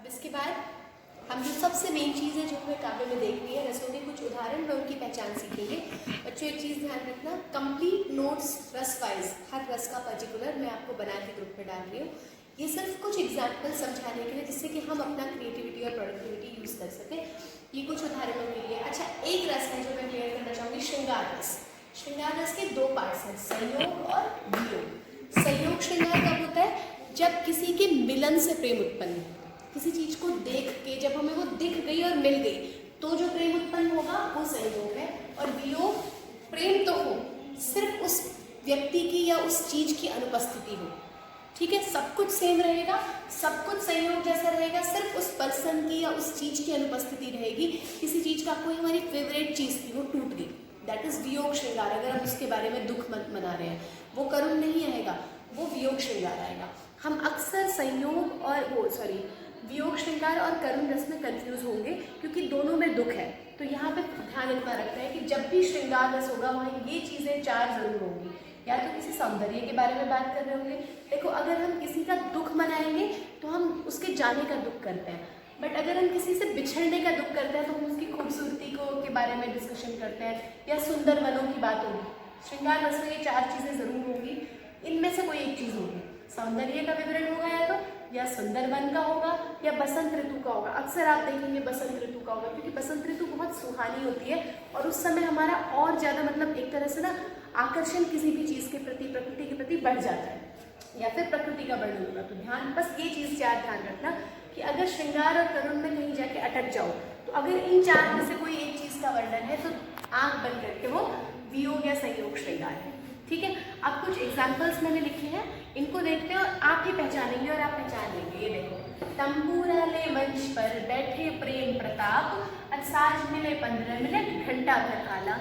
इसके बाद हम जो सबसे मेन चीज़ है जो हमें काव्य में देखनी है, रसों के कुछ उदाहरण में उनकी पहचान सीखेंगे। बच्चों एक चीज़ ध्यान रखना, कंप्लीट नोट्स रस वाइज, हर रस का पर्टिकुलर मैं आपको बना के ग्रुप में डाल रही हूँ। ये सिर्फ कुछ एग्जाम्पल समझाने के लिए, जिससे कि हम अपना क्रिएटिविटी और प्रोडक्टिविटी यूज़ कर सकें। ये कुछ उदाहरणों के लिए। अच्छा, एक रस है जो मैं क्लियर करना चाहूँगी, श्रृंगार रस। श्रृंगार रस के दो पार्ट्स हैं, संयोग और वियोग। संयोग श्रृंगार कब होता है? जब किसी के मिलन से प्रेम उत्पन्न हो, किसी चीज़ को देख के जब हमें वो दिख गई और मिल गई तो जो प्रेम उत्पन्न होगा वो संयोग है। और वियोग, प्रेम तो हो, सिर्फ उस व्यक्ति की या उस चीज़ की अनुपस्थिति हो। ठीक है, सब कुछ सेम रहेगा, सब कुछ संयोग जैसा रहेगा, सिर्फ उस पर्सन की या उस चीज़ की अनुपस्थिति रहेगी। किसी चीज़ का कोई हमारी फेवरेट चीज़ थी, वो टूट गई, दैट इज़ वियोग श्रृंगार। अगर हम उसके बारे में दुख मना रहे हैं, वो करुण नहीं आएगा, वो वियोग श्रृंगार आएगा। हम अक्सर संयोग और वियोग श्रृंगार और करुण रस में कंफ्यूज होंगे, क्योंकि दोनों में दुख है। तो यहाँ पे ध्यान इतना रखना है कि जब भी श्रृंगार रस होगा वहाँ ये चीज़ें चार जरूर होंगी। या तो किसी सौंदर्य के बारे में बात कर रहे होंगे। देखो, अगर हम किसी का दुख मनाएंगे तो हम उसके जाने का दुख करते हैं, बट अगर हम किसी से बिछड़ने का दुख करते हैं तो हम उसकी खूबसूरती के बारे में डिस्कशन करते हैं, या सुंदर वनों की बात होगी। श्रृंगार रस में ये चार चीज़ें जरूर होंगी, इनमें से कोई एक चीज़ होगी। सौंदर्य का विवरण होगा, या तो या सुंदर वन का होगा, या बसंत ऋतु का होगा। अक्सर आप देखेंगे बसंत ऋतु का होगा, क्योंकि बसंत ऋतु बहुत सुहानी होती है और उस समय हमारा और ज़्यादा मतलब एक तरह से ना आकर्षण किसी भी चीज़ के प्रति, प्रकृति के प्रति बढ़ जाता है, या फिर प्रकृति का वर्णन होगा। तो ध्यान, बस ये चीज़ चार ध्यान रखना कि अगर श्रृंगार और करुण में कहीं जाके अटक जाओ तो अगर इन चार में से कोई एक चीज़ का वर्णन है तो आँख बंद करके वो वियोग या संयोग श्रृंगार है। ठीक है, अब कुछ एग्जाम्पल्स मैंने लिखे हैं, इनको देखते हैं और आप ही पहचानेंगे और आप पहचान लेंगे। ये देखो, तंबूरा ले मंच पर बैठे प्रेम प्रताप, साज मिले 15 मिनट घंटा भर आला।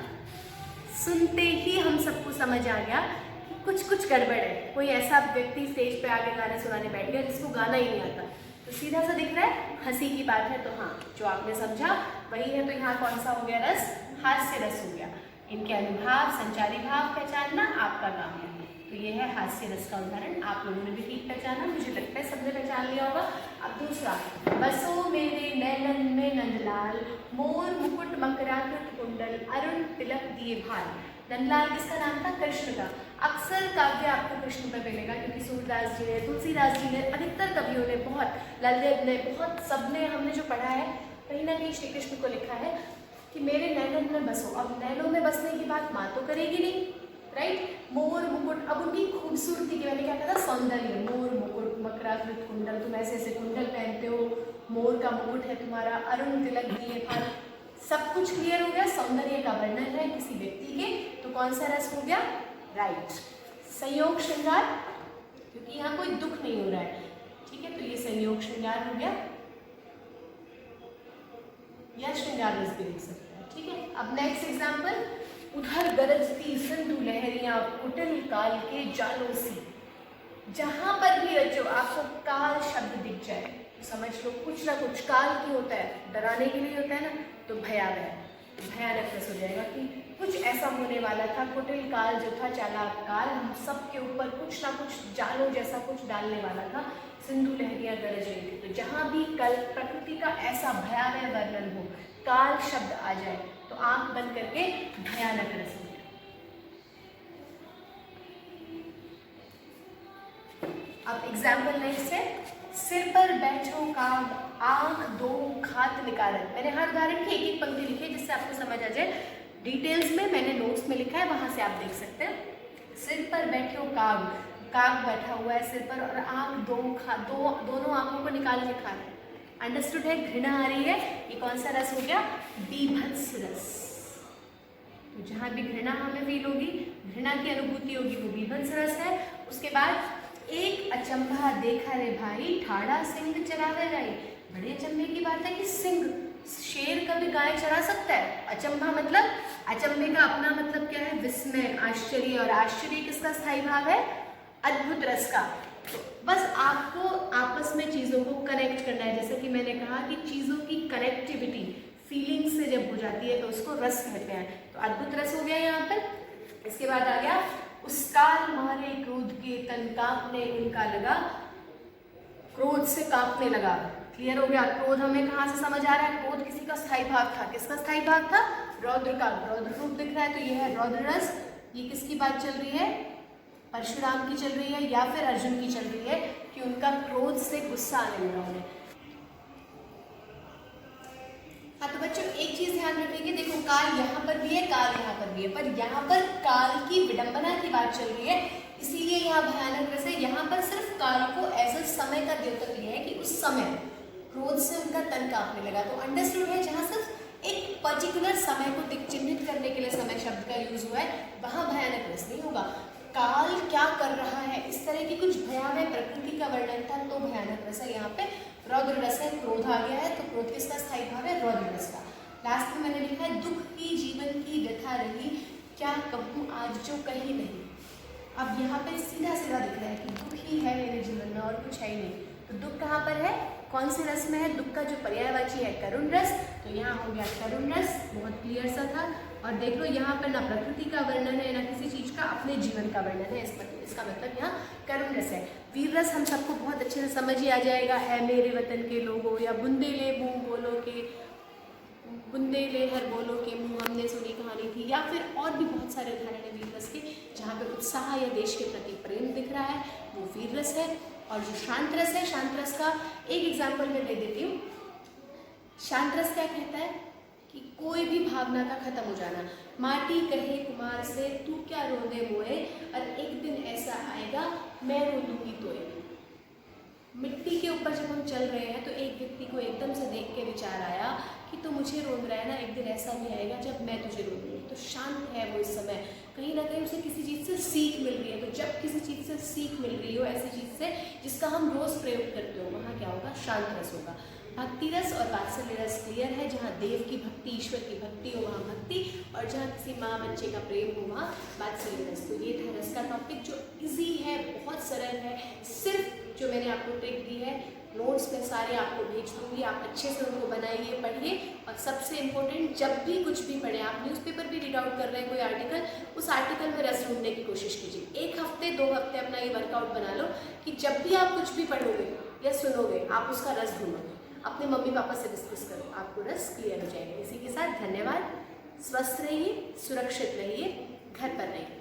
सुनते ही हम सबको समझ आ गया कि कुछ गड़बड़ है। कोई ऐसा व्यक्ति स्टेज पे आके गाना सुनाने बैठ गया जिसको गाना ही नहीं आता। तो सीधा सा दिख रहा है हंसी की बात है, तो हाँ, जो आपने समझा वही है। तो यहाँ कौन सा हो गया रस? हास्य रस हो गया। इनके अनुभाव, संचारी भाव पहचानना आपका काम है। तो ये है हास्य रस का उदाहरण। आप लोगों ने भी ठीक पहचाना, मुझे लगता है सबने पहचान लिया होगा। अब दूसरा, बसो मेरे नैनन में नंदलाल, मोर मुकुट मकराकृत कुंडल, अरुण तिलक दिए भाल। नंदलाल किसका नाम था? कृष्ण का। अक्सर काव्य आपको कृष्ण पर मिलेगा, क्योंकि सूरदास जी ने, तुलसीदास जी ने, अधिकतर कवियों ने, बहुत ललदेव ने, बहुत सबने, हमने जो पढ़ा है कहीं ना कहीं श्री कृष्ण को लिखा है कि मेरे नैनन में बसो। अब नैनों में बसने की बात माँ तो करेगी नहीं, राइट? मोर मुकुट, अब उनकी खूबसूरती की, मैंने क्या कहा था? सौंदर्य। मोर मुकुट मकराकृत कुंडल, तुम ऐसे ऐसे कुंडल पहनते हो, मोर का मुकुट है तुम्हारा, अरुण तिलक दिए भाल, सब कुछ क्लियर हो गया। सौंदर्य का वर्णन है किसी व्यक्ति के, तो कौन सा रस हो गया? राइट, संयोग श्रृंगार, क्योंकि यहाँ कोई दुख नहीं हो रहा है। ठीक है, तो ये संयोग श्रृंगार हो गया, या श्रृंगार रस भी लिख सकते हैं। ठीक है, अब नेक्स्ट एग्जाम्पल, उधर गरजती सिंधु लहरियां कुटिल काल के जालों सी। जहां पर भी रचो आपको काल शब्द दिख जाए तो समझ लो कुछ ना कुछ काल की होता है, डराने के लिए होता है ना, तो भयावह, भयानक रस हो जाएगा कि कुछ ऐसा होने वाला था। कुटिल काल जो था, चालाक काल, हम सब के ऊपर कुछ ना कुछ जालों जैसा कुछ डालने वाला था। सिंधु लहरियां गरज रही थी। तो जहाँ भी कल प्रकृति का ऐसा भयावह वर्णन हो, काल शब्द आ जाए, तो आंख बंद करके भयानक रस हो गया। अब एग्जाम्पल नेक्स्ट है, सिर पर बैठो काग, आंख दो खात निकारन। मैंने हर उदाहरण की एक एक पंक्ति लिखी है जिससे आपको समझ आ जाए। डिटेल्स में मैंने नोट्स में लिखा है, वहां से आप देख सकते हैं। सिर पर बैठो काग, काग बैठा हुआ है सिर पर, और आंख दोनों आंखों को निकाल के खा रहा है। अंडरस्टूड है? घृणा आ रही है, ये कौन सा रस हो गया? बीभत्स रस। तो जहाँ भी घृणा हमें फील होगी, घृणा की अनुभूति होगी, वो बीभत्स रस है। उसके बाद, एक अचंभा देखा रे भाई, ठाड़ा सिंह चरावे राई। बड़े अचंभे की बात है कि सिंह, शेर कभी गाय चरा सकता है? अचंभा मतलब, अचंभे का अपना मतलब क्या है? विस्मय, आश्चर्य, और आश्चर्य किसका स्थायी भाव है? अद्भुत रस का। तो बस आपको आपस में चीज़ों को कनेक्ट करना है। जैसे कि मैंने कहा कि चीज़ों की कनेक्टिविटी फीलिंग से जब हो जाती है तो उसको रस कहते हैं। तो अद्भुत रस हो गया यहाँ पर। इसके बाद आ गया, उस काल मारे क्रोध के तन कांपने उनका लगा, क्रोध से कांपने लगा। क्लियर हो गया? क्रोध हमें कहाँ से समझ आ रहा है? क्रोध किसी का स्थायी भाव था। किसका स्थायी भाव था? रौद्र का। रौद्र रूप दिख रहा है तो यह है रौद्र रस। ये किसकी बात चल रही है? परशुराम की चल रही है या फिर अर्जुन की चल रही है कि उनका क्रोध से गुस्सा आने लगा उन्हें। हाँ तो बच्चों एक चीज ध्यान रखेंगे, देखो काल यहाँ पर भी है, काल यहाँ पर भी है, पर यहाँ पर काल की विडंबना की बात चल रही है, इसीलिए यहाँ भयानक रस है। यहाँ पर सिर्फ काल को ऐसा समय का द्योतक लिया है कि उस समय क्रोध से उनका तन कांपने लगा। तो अंडरस्टूड है, जहाँ सिर्फ एक पर्टिकुलर समय को चिन्हित करने के लिए समय शब्द का यूज हुआ है, वहाँ भयानक रस नहीं होगा। काल क्या कर रहा है, इस तरह की कुछ भयावह प्रकृति का वर्णन था तो भयानक रस है। यहाँ पे रौद्र रस है, क्रोध आ गया है तो क्रोध किसका स्थायी भाव है? रौद्र रस का। लास्ट में मैंने लिखा है दुख ही जीवन की व्यथा रही, क्या कहूँ आज जो कहीं नहीं। अब यहाँ पे सीधा सीधा दिख रहा है कि दुख ही है मेरे जीवन में और कुछ है ही नहीं। तो दुख कहाँ पर है? कौन से रस में है? दुख का जो पर्यायवाची है करुण रस, तो यहाँ हो गया करुण रस, बहुत क्लियर सा था। और देख लो यहाँ पर ना प्रकृति का वर्णन है ना किसी चीज का, अपने जीवन का वर्णन है। इसका मतलब यहाँ करुण रस है। वीर रस हम सबको बहुत अच्छे से समझ ही आ जाएगा, है मेरे वतन के लोगों, या बुंदेले मुँह बोलो के, बुंदेले हर बोलो के मुँह हमने सुनी कहानी थी, या फिर और भी बहुत सारे उदाहरण है वीर रस के जहाँ पे उत्साह या देश के प्रति प्रेम दिख रहा है, वो वीर रस है। और जो शांत रस है, शांत रस का एक एग्जाम्पल मैं दे देती हूँ। शांत रस क्या कहता है कि कोई भी भावना का खत्म हो जाना। माटी कहे कुमार से तू क्या रोंदे मोए, और एक दिन ऐसा आएगा मैं रो दूंगी तोए। मिट्टी के ऊपर जब हम चल रहे हैं तो एक व्यक्ति को एकदम से देख के विचार आया कि तो मुझे रोंद रहा है ना, एक दिन ऐसा भी आएगा जब मैं तुझे रोंदूंगी। तो शांत है वो इस समय, कहीं ना कहीं उसे किसी चीज़ से सीख मिल रही है। तो जब किसी चीज़ से सीख मिल रही हो, ऐसी चीज़ से जिसका हम रोज़ प्रयोग करते हो, वहाँ क्या होगा? शांत रस होगा। भक्ति रस और वात्सल्य रस क्लियर है, जहाँ देव की भक्ति, ईश्वर की भक्ति हो वहाँ भक्ति, और जहाँ किसी माँ बच्चे का प्रेम हो वहाँ वात्सल्य रस। तो ये था रस का टॉपिक जो इजी है, बहुत सरल है। सिर्फ जो मैंने आपको ट्रिक दी है, नोट्स में सारे आपको भेज दूँगी, आप अच्छे से उनको बनाइए, पढ़िए। और सबसे इम्पोर्टेंट, जब भी कुछ भी पढ़ें, आप न्यूज़पेपर भी रीड आउट कर रहे हैं कोई आर्टिकल, उस आर्टिकल में रस ढूंढने की कोशिश कीजिए। 1 हफ्ते 2 हफ्ते अपना ये वर्कआउट बना लो कि जब भी आप कुछ भी पढ़ोगे या सुनोगे, आप उसका रस ढूंढोगे। अपने मम्मी पापा से डिस्कस करो, आपको रस क्लियर हो जाएगा। इसी के साथ धन्यवाद, स्वस्थ रहिए, सुरक्षित रहिए, घर पर रहिए।